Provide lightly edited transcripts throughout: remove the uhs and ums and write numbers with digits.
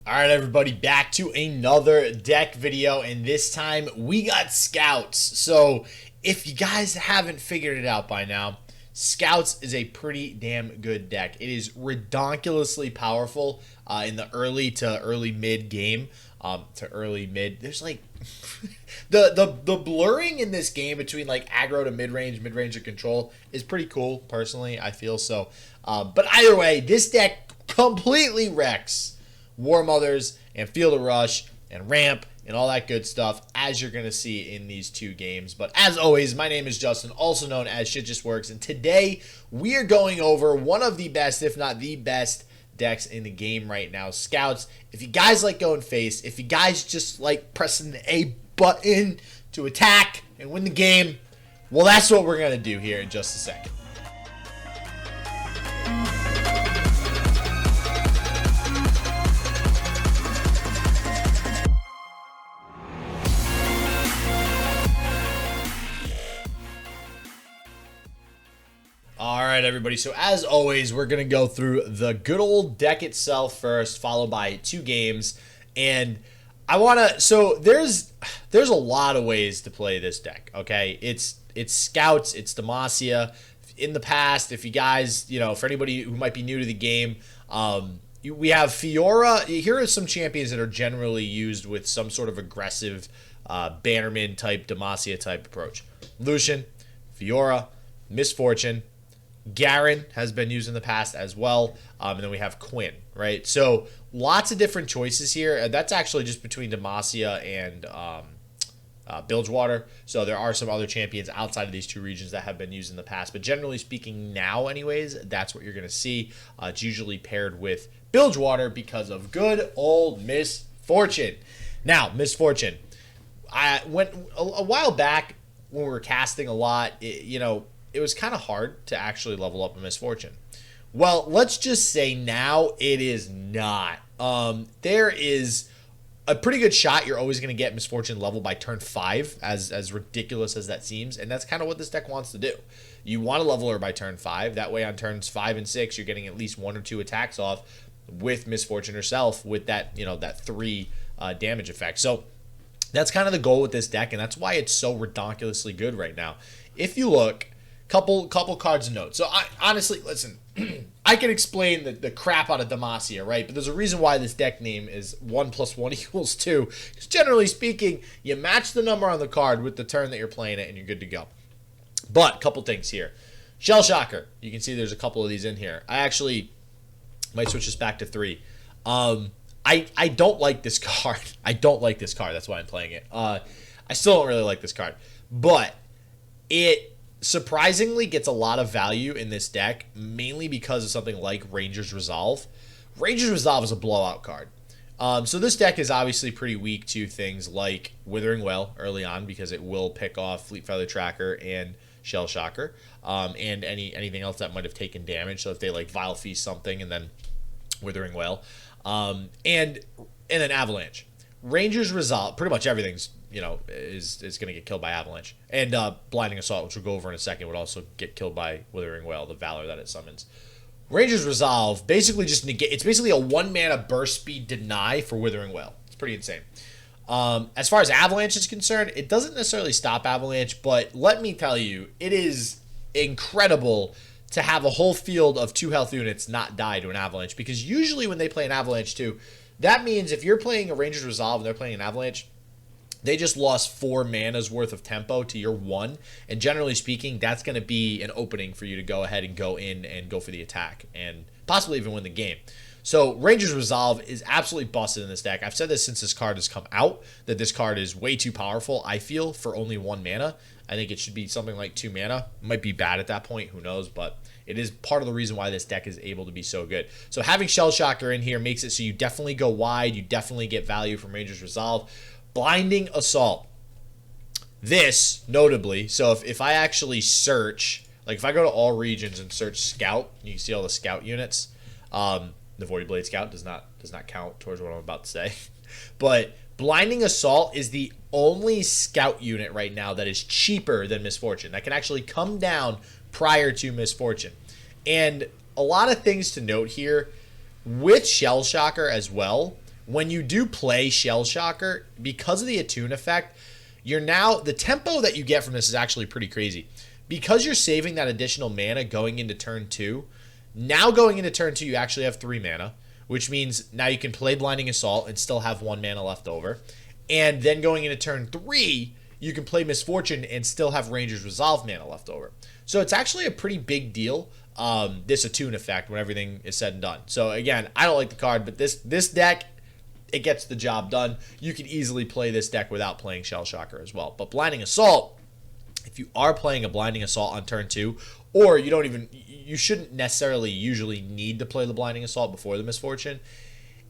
Alright everybody, back to another deck video, and this time we got Scouts. So if you guys haven't figured it out by now, Scouts is a pretty damn good deck. It is ridiculously powerful in the early to early mid game. There's like the blurring in this game between like aggro to mid range to control is pretty cool. Personally, I feel so. But either way, this deck completely wrecks Warmothers and Field of Rush and Ramp and all that good stuff, as you're going to see in these two games. But as always, my name is Justin, also known as Shit Just Works, and today we are going over one of the best, if not the best, decks in the game right now, Scouts. If you guys like going face, if you guys just like pressing the A button to attack and win the game, well, that's what we're going to do here in just a second. Alright everybody, so as always, we're going to go through the good old deck itself first, followed by two games, and I want to, so there's a lot of ways to play this deck, okay? It's Scouts, it's Demacia. In the past, if you guys, for anybody who might be new to the game, we have Fiora. Here are some champions that are generally used with some sort of aggressive Bannerman type, Demacia type approach. Lucian, Fiora, Misfortune, Garen has been used in the past as well, and then we have Quinn, right? So lots of different choices here. That's actually just between Demacia and Bilgewater. So there are some other champions outside of these two regions that have been used in the past, but generally speaking now anyways, that's what you're going to see. It's usually paired with Bilgewater because of good old Misfortune. Now, Misfortune. I went a while back when we were casting a lot, it was kind of hard to actually level up a Misfortune. Well, let's just say now it is not. There is a pretty good shot you're always going to get Misfortune level by turn 5, as ridiculous as that seems, and that's kind of what this deck wants to do. You want to level her by turn 5. That way on turns 5 and 6, you're getting at least 1 or 2 attacks off with Misfortune herself with that, that 3 damage effect. So that's kind of the goal with this deck, and that's why it's so ridiculously good right now. If you look, couple cards of note. So I honestly, listen, I can explain the crap out of Demacia, right? But there's a reason why this deck name is 1 + 1 = 2. Because generally speaking, you match the number on the card with the turn that you're playing it, and you're good to go. But couple things here. Shell Shocker. You can see there's a couple of these in here. I actually might switch this back to 3. I don't like this card. I don't like this card. That's why I'm playing it. I still don't really like this card. But it surprisingly gets a lot of value in this deck, mainly because of something like Ranger's Resolve. Ranger's Resolve is a blowout card. So this deck is obviously pretty weak to things like Withering Well early on, because it will pick off Fleet Feather Tracker and Shell Shocker, and anything else that might have taken damage. So if they like Vile Feast something and then Withering Well, and then Avalanche. Ranger's Resolve, pretty much everything's is going to get killed by Avalanche. And Blinding Assault, which we'll go over in a second, would also get killed by Withering Well, the Valor that it summons. Ranger's Resolve basically just it's basically a 1-mana burst speed deny for Withering Well. It's pretty insane. As far as Avalanche is concerned, it doesn't necessarily stop Avalanche, but let me tell you, it is incredible to have a whole field of 2 health units not die to an Avalanche, because usually when they play an Avalanche too, that means if you're playing a Ranger's Resolve and they're playing an Avalanche, they just lost 4 mana's worth of tempo to your 1, and generally speaking, that's going to be an opening for you to go ahead and go in and go for the attack, and possibly even win the game. So Ranger's Resolve is absolutely busted in this deck. I've said this since this card has come out, that this card is way too powerful, I feel, for only 1 mana. I think it should be something like 2 mana. It might be bad at that point, who knows, but it is part of the reason why this deck is able to be so good. So having Shell Shocker in here makes it so you definitely go wide, you definitely get value from Ranger's Resolve. Blinding Assault. This, notably, so if I actually search, like if I go to all regions and search Scout, you can see all the Scout units. The Void Blade Scout does not count towards what I'm about to say. But Blinding Assault is the only Scout unit right now that is cheaper than Misfortune, that can actually come down prior to Misfortune. And a lot of things to note here with Shell Shocker as well. when you do play Shell Shocker, because of the attune effect, the tempo that you get from this is actually pretty crazy. Because you're saving that additional mana going into turn 2, now going into turn 2 you actually have 3 mana, which means now you can play Blinding Assault and still have 1 mana left over. And then going into turn 3, you can play Misfortune and still have Ranger's Resolve mana left over. So it's actually a pretty big deal, this attune effect, when everything is said and done. So again, I don't like the card, but this deck, it gets the job done. You can easily play this deck without playing Shell Shocker as well. But Blinding Assault, if you are playing a Blinding Assault on turn 2, or you shouldn't necessarily usually need to play the Blinding Assault before the Misfortune.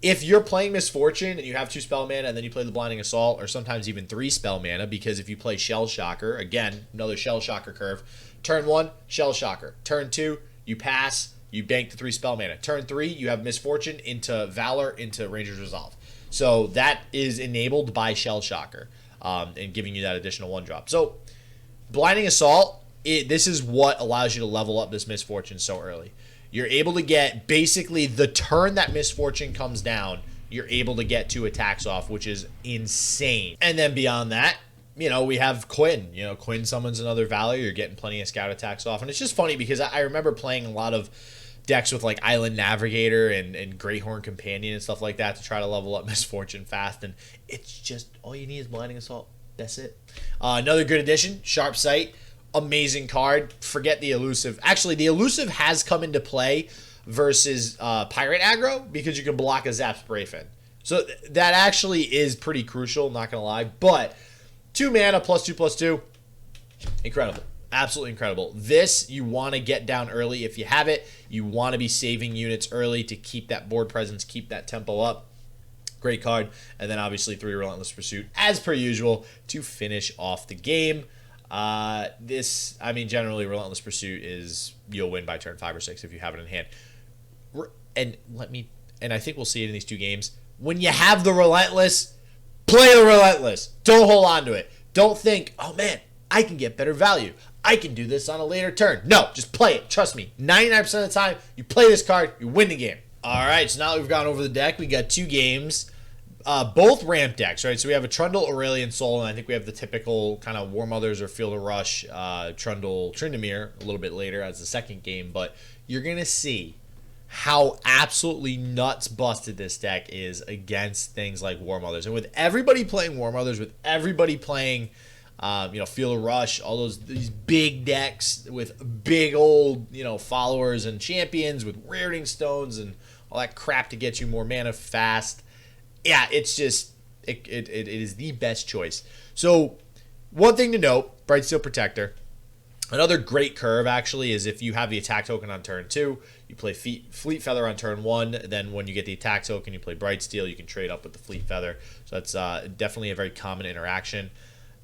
If you're playing Misfortune and you have 2 spell mana and then you play the Blinding Assault, or sometimes even 3 spell mana, because if you play Shell Shocker, again, another Shell Shocker curve, turn 1, Shell Shocker. Turn 2, you pass, you bank the 3 spell mana. Turn 3, you have Misfortune into Valor into Ranger's Resolve. So that is enabled by Shell Shocker, and giving you that additional 1-drop. So Blinding Assault, this is what allows you to level up this Misfortune so early. You're able to get, basically, the turn that Misfortune comes down, you're able to get 2 attacks off, which is insane. And then beyond that, we have Quinn. Quinn summons another Valor. You're getting plenty of scout attacks off. And it's just funny because I remember playing a lot of decks with like Island Navigator and Greathorn Companion and stuff like that to try to level up Misfortune fast. And it's just, all you need is Blinding Assault. That's it. Another good addition, Sharp Sight. Amazing card. Forget the elusive. Actually, the elusive has come into play versus Pirate Aggro because you can block a Zap Spray Fin. So that actually is pretty crucial, not going to lie. But 2 mana +2/+2. Incredible. Absolutely incredible. This, you want to get down early if you have it. You want to be saving units early to keep that board presence, keep that tempo up. Great card. And then obviously 3 Relentless Pursuit, as per usual, to finish off the game. Generally Relentless Pursuit is, you'll win by turn 5 or 6 if you have it in hand. And I think we'll see it in these 2 games. When you have the Relentless, play the Relentless. Don't hold on to it. Don't think, oh man, I can get better value. I can do this on a later turn. No, just play it. Trust me. 99% of the time, you play this card, you win the game. All right, so now that we've gone over the deck, we got 2 games. Both ramp decks, right? So we have a Trundle, Aurelion Sol, and I think we have the typical kind of Warmothers or Field of Rush, Trundle, Tryndamere a little bit later as the second game. But you're going to see how absolutely nuts busted this deck is against things like Warmothers. And with everybody playing Warmothers, with everybody playing, Field of Rush, all these big decks with big old, followers and champions with Rearing Stones and all that crap to get you more mana fast. Yeah, it's just, it is the best choice. So, one thing to note, Brightsteel Protector. Another great curve, actually, is if you have the attack token on turn 2, you play Fleet Feather on turn 1, then when you get the attack token, you play Brightsteel, you can trade up with the Fleet Feather. So that's definitely a very common interaction.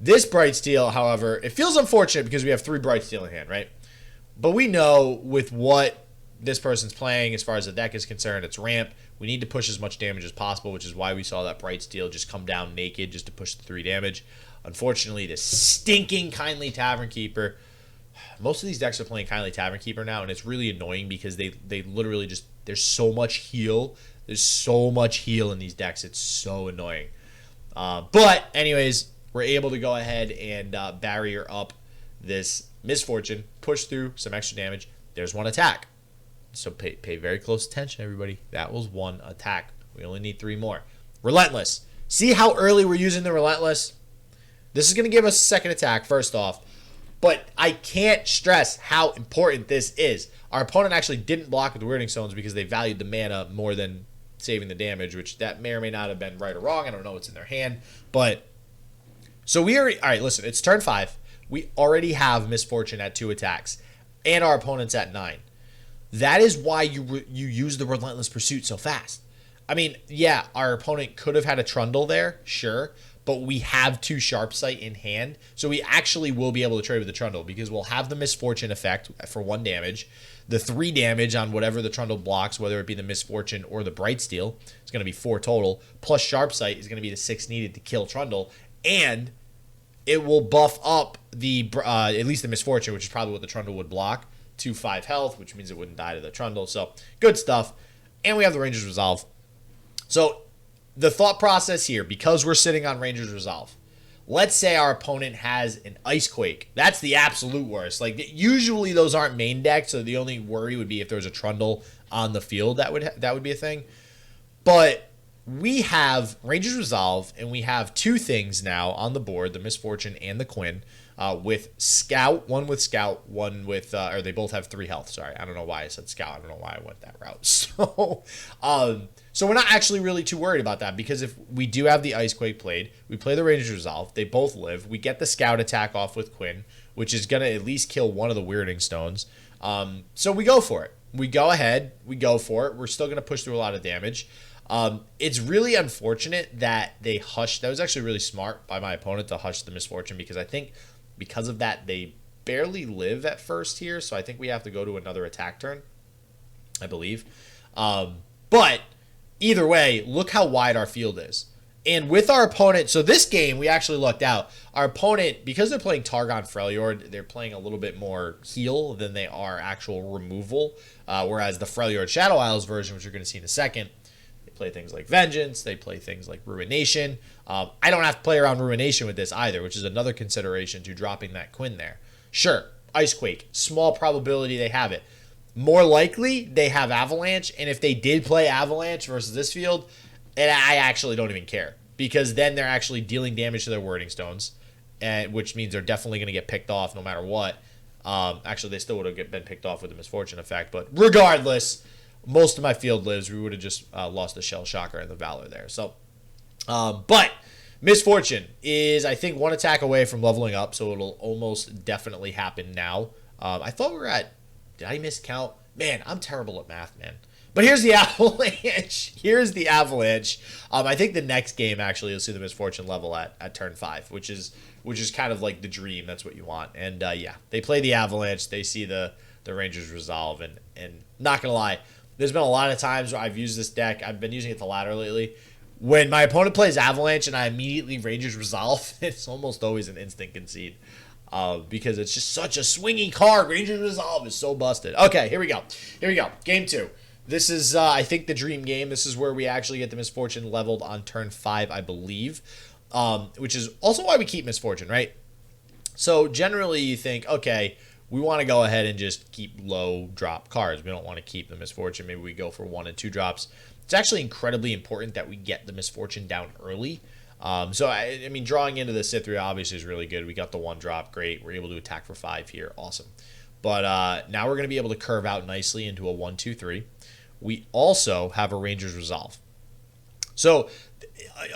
This Brightsteel, however, it feels unfortunate because we have 3 Brightsteel in hand, right? But we know with what this person's playing as far as the deck is concerned, it's ramp. We need to push as much damage as possible, which is why we saw that Brightsteel just come down naked just to push the 3 damage. Unfortunately, this stinking Kindly Tavern Keeper. Most of these decks are playing Kindly Tavern Keeper now, and it's really annoying because they literally just, there's so much heal. There's so much heal in these decks. It's so annoying. But anyways, we're able to go ahead and barrier up this Misfortune, push through some extra damage. There's 1 attack. So pay very close attention, everybody. That was 1 attack. We only need 3 more. Relentless. See how early we're using the Relentless? This is going to give us a second attack, first off. But I can't stress how important this is. Our opponent actually didn't block with the Weirding Stones because they valued the mana more than saving the damage, which that may or may not have been right or wrong. I don't know what's in their hand. But, so we already, all right, listen, it's turn 5. We already have Misfortune at 2 attacks. And our opponent's at 9. That is why you use the Relentless Pursuit so fast. I mean, yeah, our opponent could have had a Trundle there, sure, but we have 2 Sharp Sight in hand, so we actually will be able to trade with the Trundle because we'll have the Misfortune effect for 1 damage, the 3 damage on whatever the Trundle blocks, whether it be the Misfortune or the Brightsteel. It's going to be 4 total, plus Sharp Sight is going to be the 6 needed to kill Trundle, and it will buff up the at least the Misfortune, which is probably what the Trundle would block, to 5 health, which means it wouldn't die to the Trundle. So good stuff. And we have the Ranger's Resolve. So the thought process here, because we're sitting on Ranger's Resolve, let's say our opponent has an Ice Quake. That's the absolute worst. Like, usually those aren't main deck, so the only worry would be if there was a Trundle on the field, that would be a thing. But we have Ranger's Resolve, and we have two things now on the board, the Misfortune and the Quinn, with Scout, one with Scout, one with, or they both have 3 health. Sorry, I don't know why I said Scout. I don't know why I went that route. So we're not actually really too worried about that, because if we do have the Ice Quake played, we play the Ranger's Resolve, they both live, we get the Scout attack off with Quinn, which is going to at least kill one of the Weirding Stones. So we go for it. We go ahead, we go for it. We're still going to push through a lot of damage. It's really unfortunate that they hushed. That was actually really smart by my opponent to hush the Misfortune, because I think because of that, they barely live at first here. So I think we have to go to another attack turn, I believe. But either way, look how wide our field is. And with our opponent, so this game, we actually lucked out. Our opponent, because they're playing Targon Freljord, they're playing a little bit more heal than they are actual removal. Whereas the Freljord Shadow Isles version, which you're going to see in a second, play things like Vengeance, they play things like Ruination. I don't have to play around Ruination with this either, which is another consideration to dropping that Quinn there. Sure, Ice Quake, small probability they have it. More likely, they have Avalanche, and if they did play Avalanche versus this field, and I actually don't even care, because then they're actually dealing damage to their Wording Stones, which means they're definitely going to get picked off no matter what. Actually, they still would have been picked off with the Misfortune effect, but regardless, most of my field lives. We would have just lost the Shell Shocker and the Valor there. So, but Misfortune is, I think, 1 attack away from leveling up, so it'll almost definitely happen now. I thought we were at, did I miscount? Man, I'm terrible at math, man. But here's the Avalanche. Here's the Avalanche. I think the next game, actually, you'll see the Misfortune level at turn 5, which is kind of like the dream. That's what you want. And, yeah, they play the Avalanche. They see the Ranger's Resolve. And not going to lie, there's been a lot of times where I've used this deck. I've been using it the ladder lately. When my opponent plays Avalanche and I immediately Ranger's Resolve, it's almost always an instant concede. Because it's just such a swingy card. Ranger's Resolve is so busted. Okay, here we go. Game 2. This is, I think, the dream game. This is where we actually get the Misfortune leveled on turn 5, I believe. Which is also why we keep Misfortune, right? So generally you think, okay, we want to go ahead and just keep low drop cards. We don't want to keep the Misfortune. Maybe we go for 1 and 2 drops. It's actually incredibly important that we get the Misfortune down early. So, I mean, drawing into the Sithria obviously is really good. We got the 1 drop. Great. We're able to attack for 5 here. Awesome. But now we're going to be able to curve out nicely into a 1-2-3. We also have a Ranger's Resolve. So,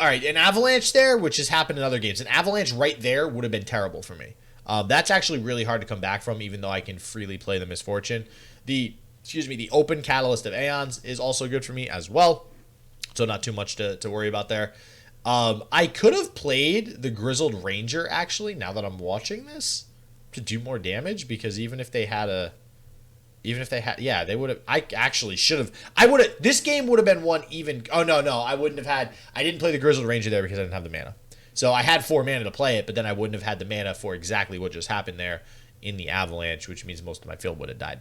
all right, an Avalanche there, which has happened in other games. An Avalanche right there would have been terrible for me. That's actually really hard to come back from, even though I can freely play the Misfortune. The open Catalyst of Aeons is also good for me as well. So not too much to worry about there. I could have played the Grizzled Ranger, actually, now that I'm watching this, to do more damage, because yeah, they would have, I actually should have, this game would have been won even, oh no, I didn't play the Grizzled Ranger there because I didn't have the mana. So I had 4 mana to play it, but then I wouldn't have had the mana for exactly what just happened there in the Avalanche, which means most of my field would have died.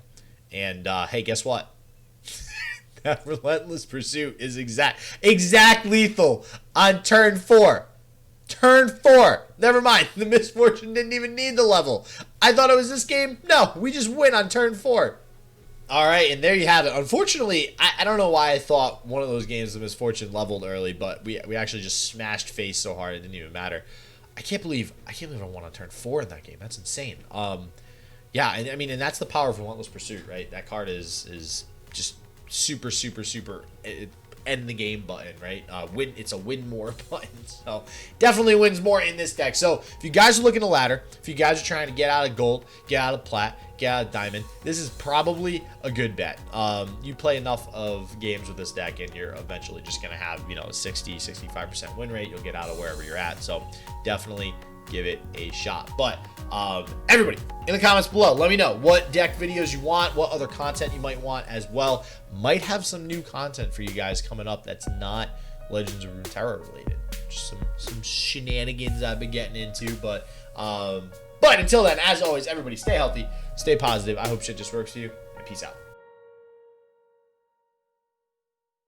And, hey, guess what? That Relentless Pursuit is exact lethal on turn 4. Turn 4. Never mind. The Misfortune didn't even need the level. I thought it was this game. No, we just win on turn 4. All right, and there you have it. Unfortunately, I don't know why I thought one of those games the Misfortune leveled early, but we actually just smashed face so hard it didn't even matter. I can't believe I won on turn 4 in that game. That's insane. Yeah, and I mean, and that's the power of Relentless Pursuit, right? That card is just super end the game button, right? It's a win more button, so definitely wins more in this deck. So if you guys are looking to ladder, if you guys are trying to get out of gold, get out of plat, get out of diamond, this is probably a good bet. You play enough of games with this deck and you're eventually just gonna have, you know, a 60-65% win rate. You'll get out of wherever you're at, so definitely give it a shot. But everybody in the comments below, let me know what deck videos you want, what other content you might want as well. Might have some new content for you guys coming up that's not Legends of Runeterra related. Just some shenanigans I've been getting into. But until then, as always, everybody stay healthy, stay positive. I hope shit just works for you, and peace out.